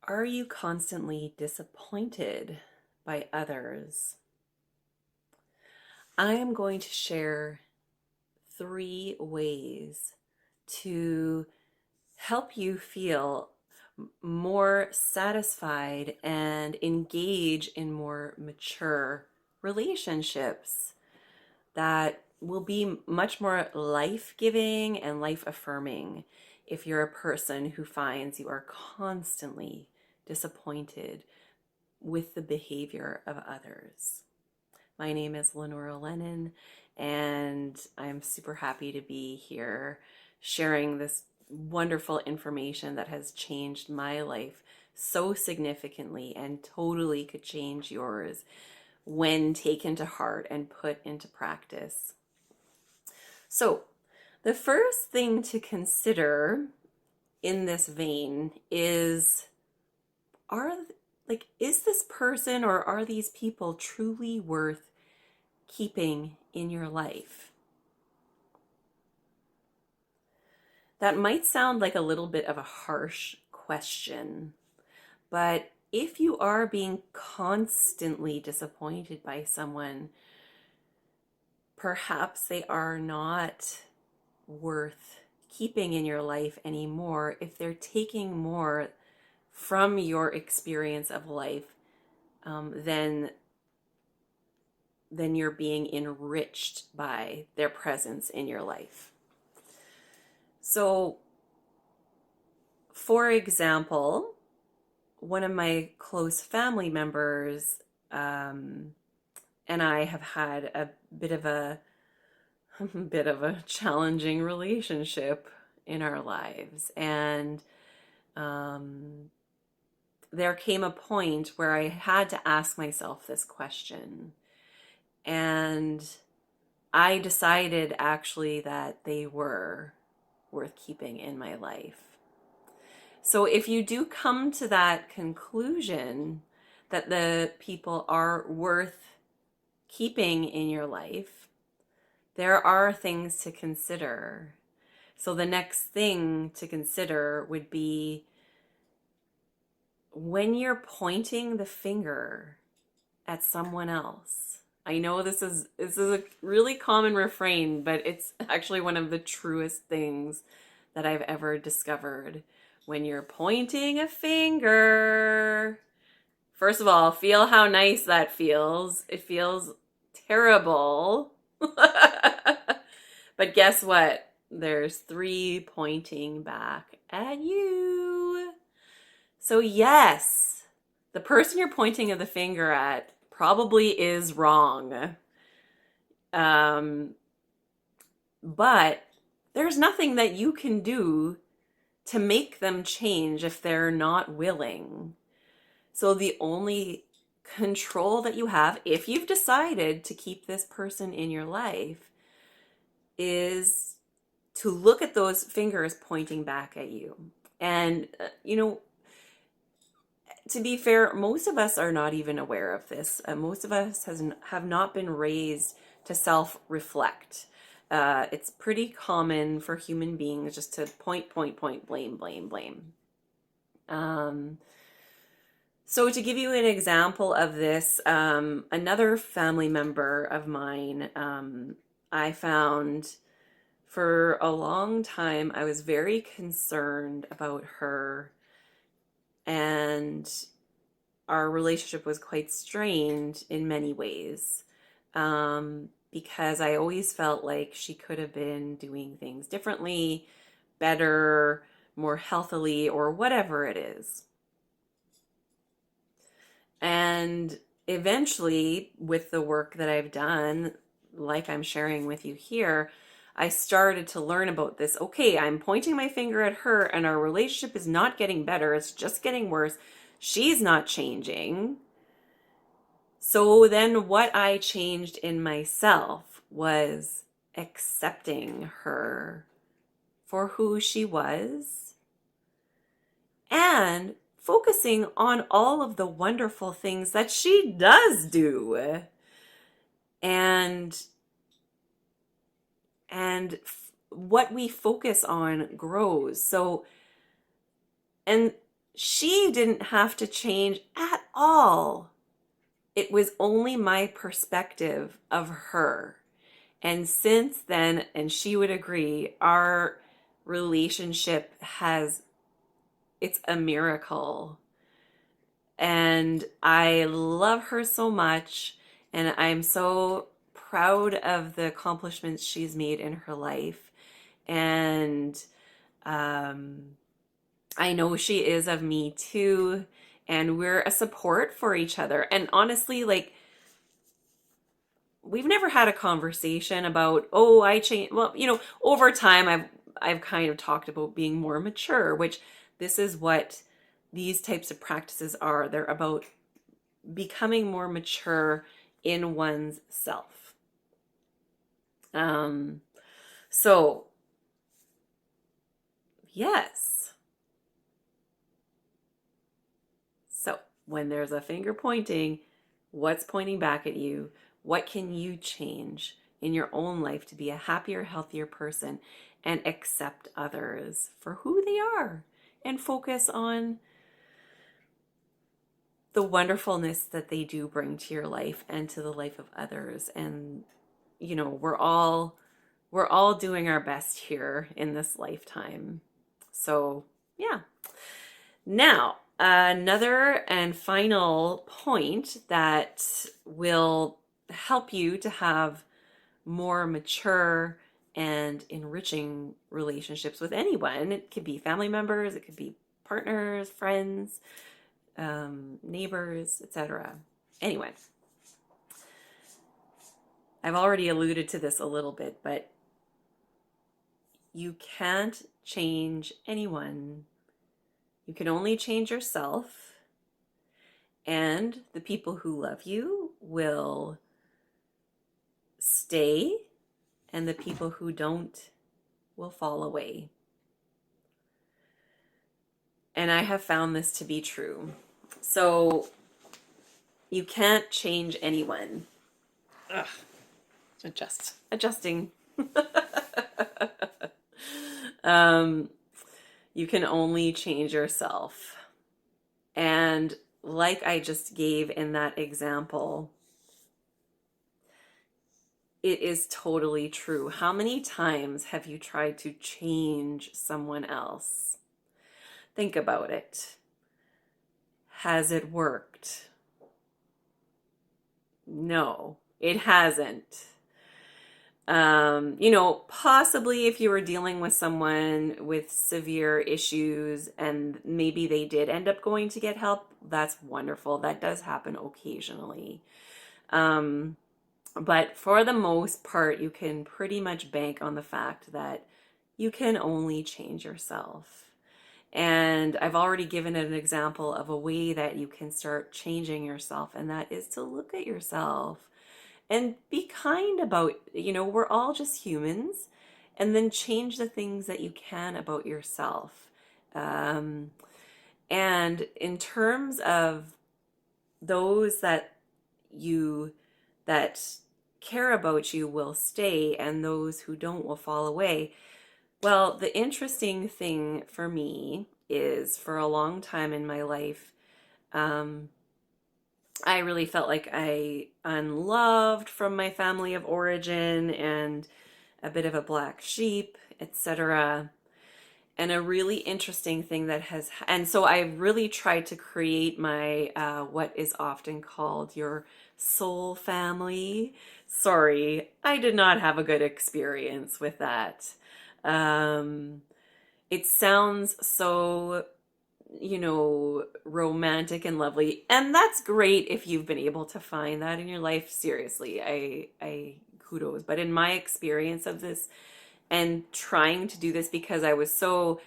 Are you constantly disappointed by others? I am going to share 3 ways to help you feel more satisfied and engage in more mature relationships that will be much more life-giving and life-affirming if you're a person who finds you are constantly disappointed with the behavior of others. My name is Lanora Lennon, and I'm super happy to be here sharing this wonderful information that has changed my life so significantly and totally could change yours when taken to heart and put into practice. So, the first thing to consider in this vein is are is this person or are these people truly worth keeping in your life? That might sound like a little bit of a harsh question, but if you are being constantly disappointed by someone, perhaps they are not worth keeping in your life anymore if they're taking more from your experience of life than you're being enriched by their presence in your life. So, for example, one of my close family members and I have had a bit of a challenging relationship in our lives, and there came a point where I had to ask myself this question. And I decided actually that they were worth keeping in my life. So if you do come to that conclusion that the people are worth keeping in your life, there are things to consider. So the next thing to consider would be when you're pointing the finger at someone else. I know this is a really common refrain, but it's actually one of the truest things that I've ever discovered. When you're pointing a finger, first of all, feel how nice that feels. It feels terrible. But guess what? There's 3 pointing back at you. So yes, the person you're pointing the finger at probably is wrong. But there's nothing that you can do to make them change if they're not willing. So the only control that you have, if you've decided to keep this person in your life, is to look at those fingers pointing back at you. And, to be fair, most of us are not even aware of this. Most of us have not been raised to self-reflect. It's pretty common for human beings just to point, blame, blame, blame. So to give you an example of this, another family member of mine, I found for a long time, I was very concerned about her, and our relationship was quite strained in many ways, because I always felt like she could have been doing things differently, better, more healthily, or whatever it is. And eventually, with the work that I've done, like I'm sharing with you here, I started to learn about this. Okay, I'm pointing my finger at her, and our relationship is not getting better. It's just getting worse. She's not changing. So then what I changed in myself was accepting her for who she was and focusing on all of the wonderful things that she does do. And what we focus on grows. So, and She didn't have to change at all. It was only my perspective of her. And since then, and she would agree, our relationship has, it's a miracle. And I love her so much. And I'm so proud of the accomplishments she's made in her life. And um, I know she is of me too. And we're a support for each other. And honestly, like, we've never had a conversation about, oh, I changed. Well, over time I've kind of talked about being more mature, which this is what these types of practices are. They're about becoming more mature in one's self. Um, so yes. So when there's a finger pointing, what's pointing back at you? What can you change in your own life to be a happier, healthier person and accept others for who they are and focus on the wonderfulness that they do bring to your life and to the life of others. And we're all doing our best here in this lifetime. So, yeah. Now, another and final point that will help you to have more mature and enriching relationships with anyone. It could be family members, it could be partners, friends, neighbors, etc. Anyway, I've already alluded to this a little bit, but you can't change anyone. You can only change yourself, and the people who love you will stay, and the people who don't will fall away. And I have found this to be true. So you can't change anyone. Ugh. Adjusting. You can only change yourself. And like I just gave in that example, it is totally true. How many times have you tried to change someone else? Think about it. Has it worked? No, it hasn't. Possibly if you were dealing with someone with severe issues and maybe they did end up going to get help, that's wonderful. That does happen occasionally. But for the most part, you can pretty much bank on the fact that you can only change yourself. And I've already given an example of a way that you can start changing yourself, and that is to look at yourself and be kind about, we're all just humans, and then change the things that you can about yourself. And in terms of those that care about you will stay, and those who don't will fall away. Well, the interesting thing for me is for a long time in my life, I really felt like I unloved from my family of origin and a bit of a black sheep, etc. And a really interesting thing and so I really tried to create my, what is often called your soul family. Sorry, I did not have a good experience with that. It sounds so, romantic and lovely. And that's great if you've been able to find that in your life. Seriously, I kudos. But in my experience of this and trying to do this because I was so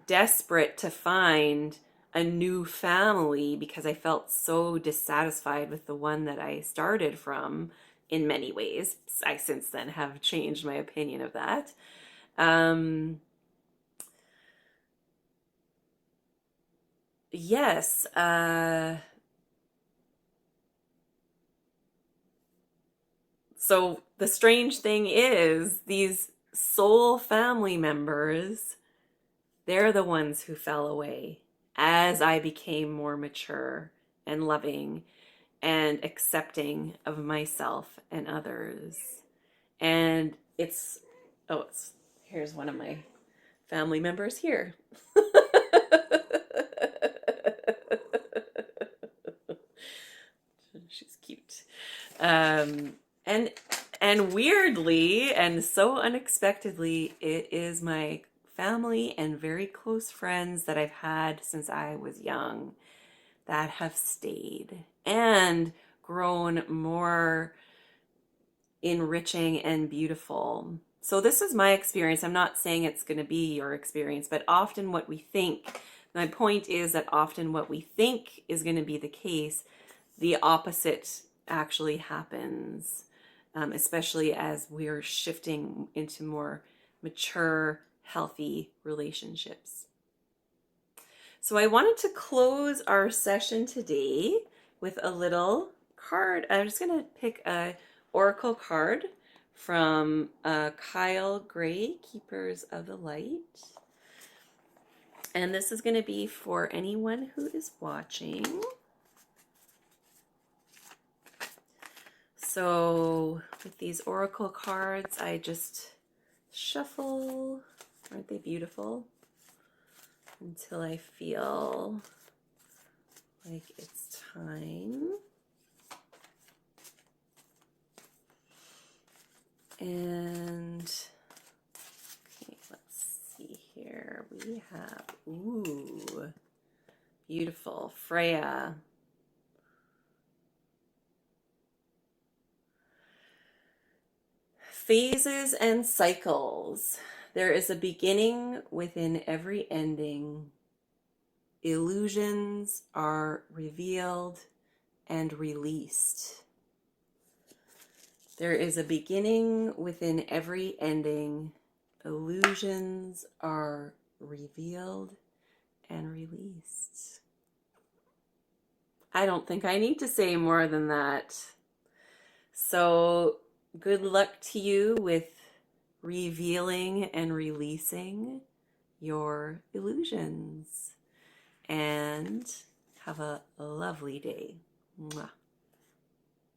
desperate to find a new family because I felt so dissatisfied with the one that I started from in many ways. I since then have changed my opinion of that. Yes. So the strange thing is these soul family members, they're the ones who fell away. as I became more mature and loving and accepting of myself and others. And here's one of my family members here. She's cute. And weirdly and so unexpectedly, it is my family and very close friends that I've had since I was young that have stayed and grown more enriching and beautiful. So this is my experience. I'm not saying it's going to be your experience, but often what we think, my point is that often what we think is going to be the case, the opposite actually happens, especially as we're shifting into more mature, healthy relationships. So I wanted to close our session today with a little card. I'm just going to pick a oracle card from Kyle Gray, Keepers of the Light. And this is going to be for anyone who is watching. So with these oracle cards, I just shuffle. Aren't they beautiful? Until I feel like it's time. And okay, let's see here. We have, ooh, beautiful Freya. Phases and cycles. There is a beginning within every ending. Illusions are revealed and released. There is a beginning within every ending. Illusions are revealed and released. I don't think I need to say more than that. So good luck to you with revealing and releasing your illusions. And have a lovely day. Mwah.